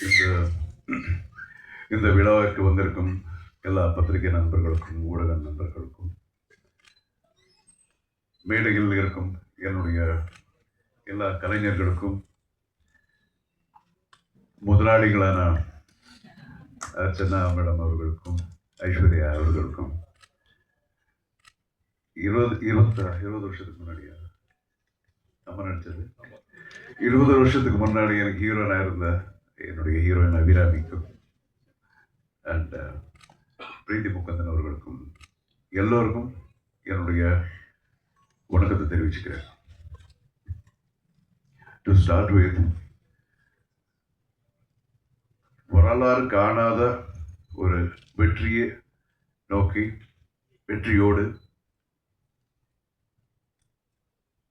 இந்த இந்த விழாவிற்கு வந்திருக்கும் எல்லா பத்திரிகை நண்பர்களுக்கும் ஊடக நண்பர்களுக்கும் மேடையில் இருக்கும் என்னுடைய எல்லா கலைஞர்களுக்கும் முதலாளிகளான அர்ச்சனா மேடம் அவர்களுக்கும் ஐஸ்வர்யா அவர்களுக்கும் 20 வருஷத்துக்கு முன்னாடியா நம்ம நடிச்சது 20 வருஷத்துக்கு முன்னாடி எனக்கு ஹீரோனா இருந்த என்னுடைய ஹீரோயின் அபிராமிக்கும் அண்ட் பிரீத்தி முக்கந்தன் அவர்களுக்கும் எல்லோருக்கும் என்னுடைய வணக்கத்தை தெரிவிச்சுக்கிறேன். டு ஸ்டார்ட் வித், வரலாறு காணாத ஒரு வெற்றியை நோக்கி வெற்றியோடு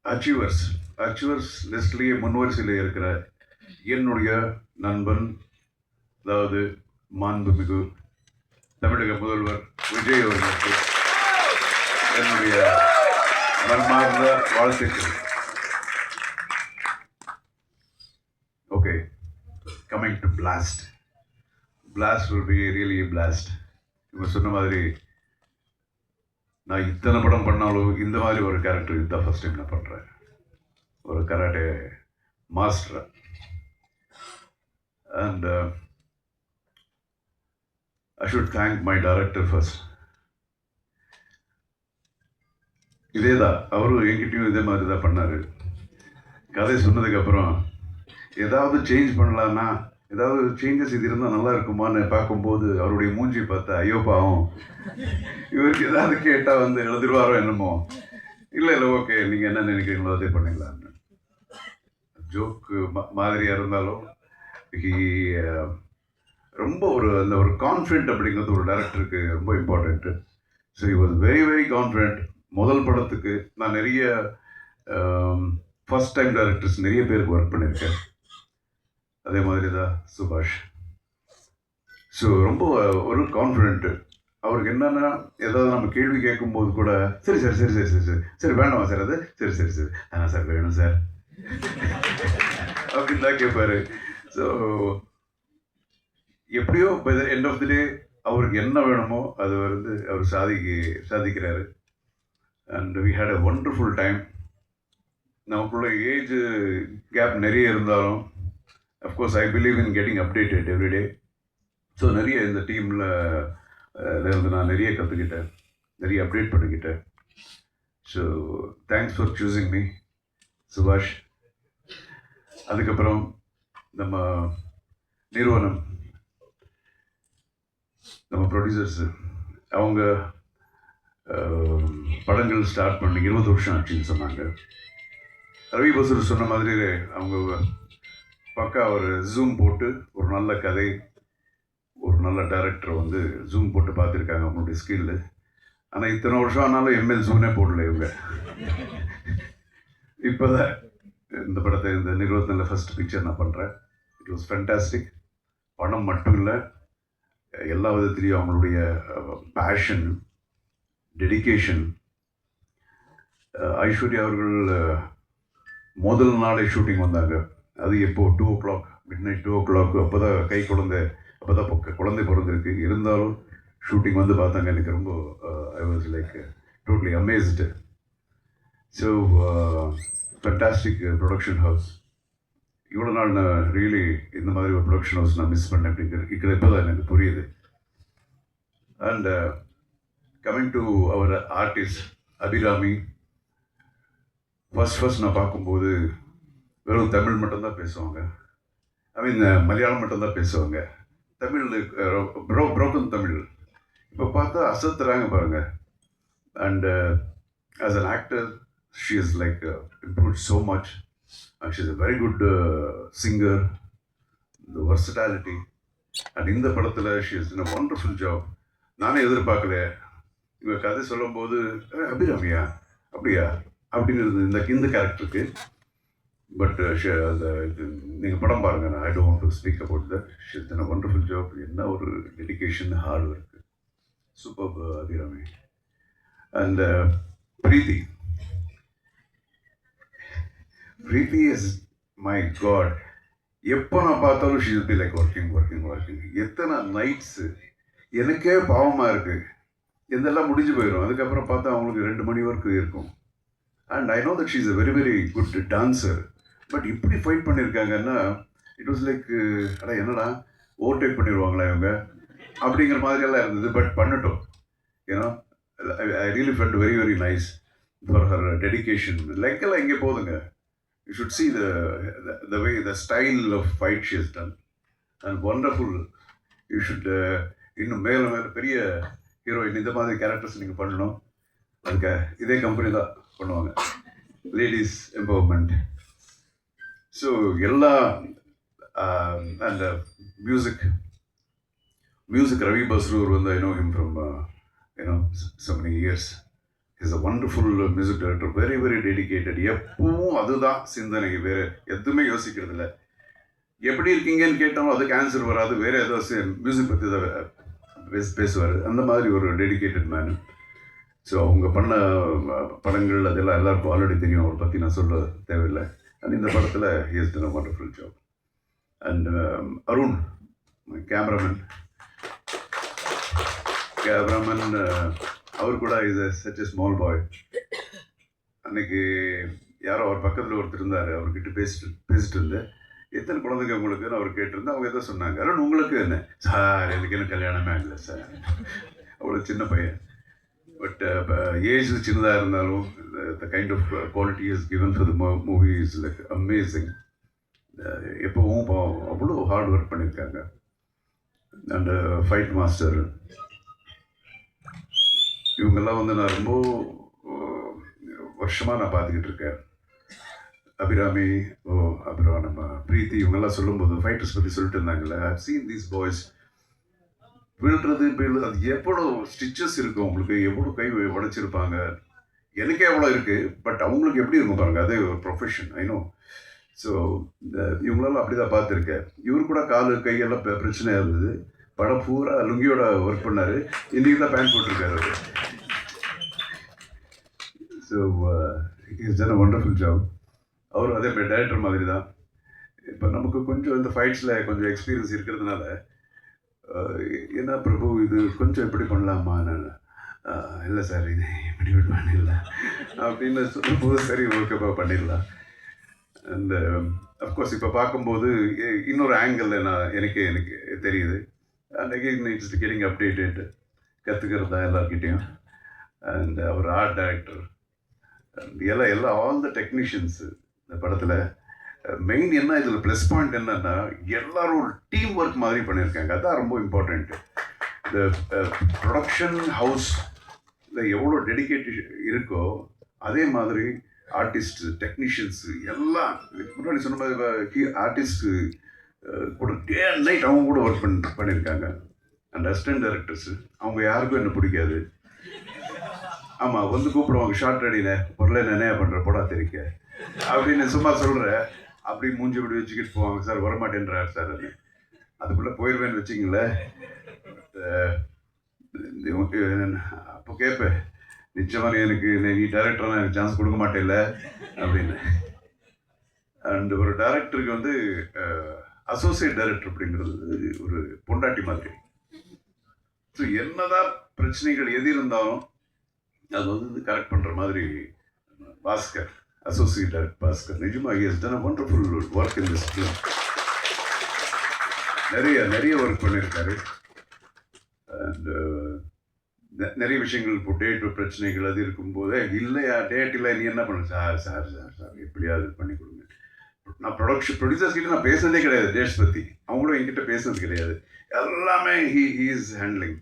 அச்சீவர்ஸ் லிஸ்ட்லேயே முன்வரிசையில் இருக்கிற என்னுடைய நண்பன், அதாவது மாண்புமிகு தமிழக முதல்வர் விஜய் அவர்களுக்கு என்னுடைய மனமார்ந்த வாழ்த்துக்கள். Okay, coming to blast will be really a blast. இவங்க சொன்ன மாதிரி நான் இத்தனை படம் பண்ணாலும் இந்த மாதிரி ஒரு கேரக்டர் இதுதான் ஃபர்ஸ்ட் டைம் நான் பண்ணுறேன். ஒரு karate master. And I should thank my director first. இதே தான் அவரும் என்கிட்டயும் இதே மாதிரி தான் பண்ணார். கதை சொன்னதுக்கப்புறம் ஏதாவது சேஞ்ச் பண்ணலான்னா, ஏதாவது சேஞ்சஸ் இது இருந்தால் நல்லா இருக்குமான்னு பார்க்கும்போது அவருடைய மூஞ்சி பார்த்தா ஐயோ பாவம், இவருக்கு ஏதாவது கேட்டால் வந்து எழுதிடுவாரோ என்னமோ. இல்லை ஓகே, நீங்கள் என்ன நினைக்கிறீங்களோ அதே பண்ணிக்கலான்னு. ஜோக்கு மாதிரியாக இருந்தாலும் ரொம்ப அந்த ஒரு கான்ஃபிடென்ட் அப்படிங்கிறது ஒரு டைரக்டருக்கு ரொம்ப important. So he was very very confident. முதல் படத்துக்கு நான் நிறைய ஃபர்ஸ்ட் டைம் டைரக்டர்ஸ் நிறைய பேருக்கு ஒர்க் பண்ணியிருக்கேன். அதே மாதிரி தான் சுபாஷ். ஸோ ரொம்ப ஒரு கான்ஃபிடென்ட்டு. அவருக்கு என்னென்னா ஏதாவது நம்ம கேள்வி கேட்கும்போது கூட சரி சார் சரி சரி சரி சரி சரி வேண்டாமா சார் அது சரி சரி சரி ஆனால் சார் வேணும் சார் அப்படின்னு தான் கேட்பாரு. ஸோ எப்படியோ by the end of the day அவருக்கு என்ன வேணுமோ அது வந்து அவர் சாதிக்கிறாரு. And we had a wonderful time. நமக்குள்ள ஏஜ் கேப் நிறைய இருந்தாலும் of course I believe in getting updated every day. So நிறைய இந்த டீமில் இருந்து நான் நிறைய கற்றுக்கிட்டேன், நிறைய அப்டேட் பண்ணிக்கிட்டேன். So thanks for choosing me சுபாஷ். அதுக்கப்புறம் நம்ம நிறுவனம், நம்ம ப்ரொடியூசர்ஸு, அவங்க படங்கள் ஸ்டார்ட் பண்ணி 20 வருஷம் ஆச்சுன்னு சொன்னாங்க. ரவி பசூர் சொன்ன மாதிரி அவங்க பக்கா ஒரு ஜூம் போட்டு ஒரு நல்ல கதை, ஒரு நல்ல டைரக்டரை வந்து ஜூம் போட்டு பார்த்துருக்காங்க அவங்களுடைய ஸ்கில்லு. ஆனால் இத்தனை வருஷம் ஆனாலும் எம்எல் ஜூனே போடல இவங்க. இப்போ தான் இந்த படத்தை இந்த நிறுவனத்தில் ஃபஸ்ட் பிக்சர் நான் பண்ணுறேன். It was fantastic. பணம் மட்டும் இல்லை, எல்லா விதத்துலேயும் அவங்களுடைய பேஷன், டெடிக்கேஷன். ஐஸ்வர்யா அவர்கள் முதல் நாளே ஷூட்டிங் வந்தாங்க. அது எப்போது 2 o'clock, midnight 2 o'clock. அப்போ தான் குழந்தை பிறந்திருக்கு. இருந்தாலும் ஷூட்டிங் வந்து பார்த்தாங்க. எனக்கு ரொம்ப I was like totally amazed. So fantastic production house. இவ்வளோ நாள் நான் ரியலி இந்த மாதிரி ஒரு ப்ரொடக்ஷன் ஹவுஸ் நான் மிஸ் பண்ணேன் அப்படிங்கிற இப்போ தான் எனக்கு புரியுது. And coming to our artist Abhirami, first நான் பார்க்கும்போது வெறும் தமிழ் மட்டும்தான் பேசுவாங்க. ஐ மீன் மலையாளம் மட்டும்தான் பேசுவாங்க. தமிழ் புரோக்கன் தமிழ். இப்போ பார்த்தா அசத்துறாங்க பாருங்க. And as an actor she is like improved so much. And she's a very good singer, the versatility. And இந்த படத்தில் she has done a wonderful job. நானே எதிர்பார்க்கல. இவங்க கதை சொல்லும்போது அபிராமியா அப்படியா அப்படிங்கிறது இந்த கேரக்டருக்கு. பட் நீங்கள் படம் பாருங்க. நான் I don't want to speak about that. She has done a wonderful job. என்ன ஒரு dedication, hard work. Super Abhirami. And Preethi is my God. எப்போ நான் பார்த்தாலும் she will be like working எத்தனை நைட்ஸு எனக்கே பாவமாக இருக்குது. இதெல்லாம் முடிஞ்சு போயிடும். அதுக்கப்புறம் பார்த்தா அவங்களுக்கு 2 மணி வரைக்கும் இருக்கும். And I know that she is a very very good dancer. But இப்படி ஃபைட் பண்ணியிருக்காங்கன்னா இட் வாஸ் லைக் அடா என்னடா ஓவர்டேக் பண்ணிடுவாங்களா இவங்க அப்படிங்கிற மாதிரியெல்லாம் இருந்தது. பட் பண்ணட்டும். ஏன்னா I really felt very very nice for her dedication. லெக்கெல்லாம் இங்கே போதுங்க. You should see the way the style of fight she has done and wonderful. You should இன்னும் மேலே மேலே பெரிய ஹீரோயின் இந்த மாதிரி கேரக்டர்ஸ் நீங்கள் பண்ணணும். அதுக்கு இதே கம்பெனி தான் பண்ணுவாங்க. Ladies empowerment. ஸோ எல்லா அண்ட் மியூசிக் ரவி பஸ்ரூர் வந்து I know him from so many years. He's a wonderful music director, very very dedicated. எப்பவும் அதுதான் சிந்தனை, வேறு எதுவுமே யோசிக்கிறது இல்லை. எப்படி இருக்கீங்கன்னு கேட்டாலும் அதுக்கு ஆன்சர் வராது, வேறு ஏதாவது மியூசிக் பற்றி தான் பேசுவார். அந்த மாதிரி ஒரு டெடிக்கேட்டட் மேன். ஸோ அவங்க பண்ண படங்கள் அதெல்லாம் எல்லாருக்கும் ஆல்ரெடி தெரியும், அவரை பற்றி நான் சொல்ல தேவையில்லை. அண்ட் இந்த படத்தில் he has done a wonderful job. And Arun cameraman அவர் கூட is such a small boy. அன்னைக்கு யாரோ அவர் பக்கத்தில் ஒருத்தர் இருந்தார், அவர்கிட்ட பேசிட்டு இருந்தேன். எத்தனை குழந்தைங்க உங்களுக்குன்னு அவர் கேட்டிருந்தேன். அவங்க எதோ சொன்னாங்க, அருண் உங்களுக்கு என்ன சார், எனக்கு என்ன கல்யாணமே ஆகலை சார். அவ்வளோ சின்ன பையன். பட் ஏஜ் சின்னதாக இருந்தாலும் the kind of quality is given for the movie is like amazing. எப்பவும் அவ்வளோ ஹார்ட் ஒர்க் பண்ணியிருக்காங்க. அண்ட் ஃபைட் மாஸ்டர் இவங்கெல்லாம் வந்து நான் ரொம்ப வருஷமாக நான் பார்த்துக்கிட்டு இருக்கேன். அபிராமி, அப்புறம் நம்ம பிரீத்தி, இவங்கெல்லாம் சொல்லும்போது ஃபைட்டர்ஸ் பற்றி சொல்லிட்டு இருந்தாங்கல்ல. ஐ சீன் தீஸ் பாய்ஸ் விழுறது அது எவ்வளோ ஸ்டிச்சஸ் இருக்கும், அவங்களுக்கு எவ்வளோ கை உடைச்சிருப்பாங்க. எனக்கே எவ்வளோ இருக்குது, பட் அவங்களுக்கு எப்படி இருக்கும் பாருங்கள், அதே ஒரு ப்ரொஃபஷன் ஐநோ. ஸோ இவங்களெல்லாம் அப்படி தான் பார்த்துருக்கேன். இவர் கூட காலு கையெல்லாம் பிரச்சனையாக இருந்தது. படம் பூரா லுங்கியோட ஒர்க் பண்ணார். இன்றைக்கி தான் பேண்ட் போட்டிருக்காரு அவர். So is done a wonderful job. அவரும் அதே மாதிரி டைரக்டர் மாதிரி தான். இப்போ நமக்கு கொஞ்சம் இந்த ஃபைட்ஸில் கொஞ்சம் எக்ஸ்பீரியன்ஸ் இருக்கிறதுனால என்ன பிரபு இது கொஞ்சம் எப்படி பண்ணலாமா, நான் இல்லை சார் இது எப்படி பண்ணிடலாம் அப்படின்னு சொல்லும்போது சரி ஓகேப்பா பண்ணிடலாம். அண்ட் அஃப்கோர்ஸ் இப்போ பார்க்கும்போது இன்னொரு ஆங்கிளில் எனக்கு தெரியுது. And again it's getting updated, கற்றுக்கிறதா எல்லாருக்கிட்டையும். அண்ட் அவர் ஆர்ட் டைரக்டர் எல்லாம் ஆல் த டெக்னீஷியன்ஸு இந்த படத்தில் மெயின் என்ன இதில் ப்ளஸ் பாயிண்ட் என்னன்னா எல்லோரும் ஒரு டீம் ஒர்க் மாதிரி பண்ணியிருக்காங்க. அதுதான் ரொம்ப இம்பார்ட்டண்ட்டு. இந்த ப்ரொடக்ஷன் ஹவுஸில் எவ்வளோ டெடிக்கேட்டட் இருக்கோ அதே மாதிரி ஆர்டிஸ்ட்டு டெக்னீஷியன்ஸு எல்லாம் முன்னாடி சொன்ன மாதிரி ஆர்டிஸ்ட்டு கூட டே அண்ட் நைட் அவங்க கூட ஒர்க் பண்ணியிருக்காங்க. அண்ட் அசிஸ்டன்ட் டைரக்டர்ஸு அவங்க யாருக்கும் என்ன பிடிக்காது. ஆமாம் வந்து கூப்பிடுவாங்க, ஷார்ட் ரெடியில் பொருளை நினையா பண்ணுற போடா தெரிக்க அப்படின்னு சும்மா சொல்கிறேன். அப்படி மூஞ்சி இப்படி வச்சுக்கிட்டு போவாங்க, சார் வரமாட்டேன்றார் சார். அதுக்குள்ளே போயிடுவேன்னு வச்சிங்களேன். அப்போ கேட்பேன், நிச்சயமாக எனக்கு நீ டைரக்டர்லாம் எனக்கு சான்ஸ் கொடுக்க மாட்டேல்ல அப்படின்னு. அண்ட் ஒரு டைரக்டருக்கு வந்து அசோசியேட் டைரக்டர் அப்படிங்கிறது ஒரு பொண்டாட்டி மாதிரி. ஸோ என்னதான் பிரச்சனைகள் எது இருந்தாலும் அது வந்து கரெக்ட் பண்ணுற மாதிரி பாஸ்கர், அசோசியேட் டைரக்டர் பாஸ்கர், நிஜமாக he has done a wonderful work in this film. நிறைய ஒர்க் பண்ணியிருக்காரு. அண்ட் நிறைய விஷயங்கள் இப்போ டேட் பிரச்சனைகள் அது இருக்கும்போதே இல்லையா டேட் இல்லை நீ என்ன பண்ண சார் எப்படியாவது பண்ணி கொடுங்க. நான் ப்ரொடியூசர்ஸ் கிட்ட நான் பேசுனதே கிடையாது டேட்ஸ் பற்றி, அவங்களும் என்கிட்ட பேசுனது கிடையாது. எல்லாமே ஹீ இஸ் ஹேண்ட்லிங்.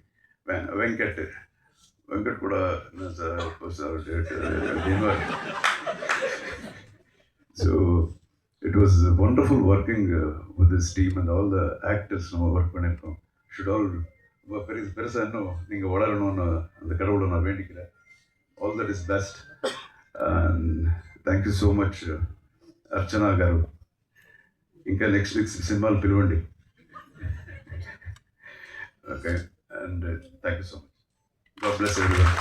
வெங்கட் கூட என்ன சார் டேட்டு அப்படின்னு. So it was wonderful working with this team and all the actors நம்ம ஒர்க் பண்ணியிருக்கோம். ஷுட் ஆல் பெருசாக இன்னும் நீங்கள் வளரணும்னு அந்த கடவுளை நான் வேண்டிக்கிறேன். All that is best. And thank you so much Archana garu. ఇంకా నెక్స్ట్ సినిమాలు పిలవండి. Okay, and thank you so much. God bless everyone.